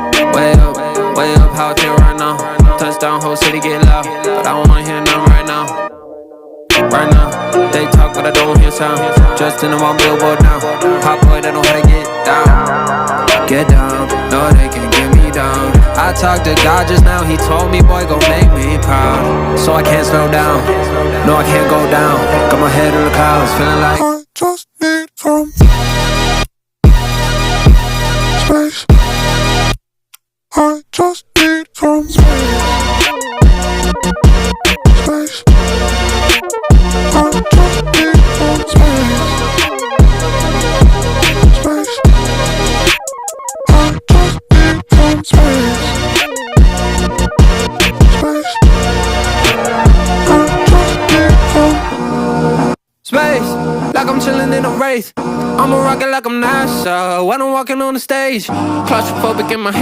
Way up, how I feel right now. Touchdown, whole city get loud, but I don't wanna hear nothing right now. Right now, they talk but I don't hear sound. Just in the one billboard now. Pop boy, they know how to get down. Get down, no they can't get me down. I talked to God just now, he told me boy gon' make me proud. So I can't slow down, no I can't go down. Got my head in the clouds, feeling like I just need some space. I just need some space. Space. I just need some space. Space. I just need some space. Space. I just need some space, like I'm chillin' in a race. I'ma rock it like I'm NASA when I'm walking on the stage. Claustrophobic in my head.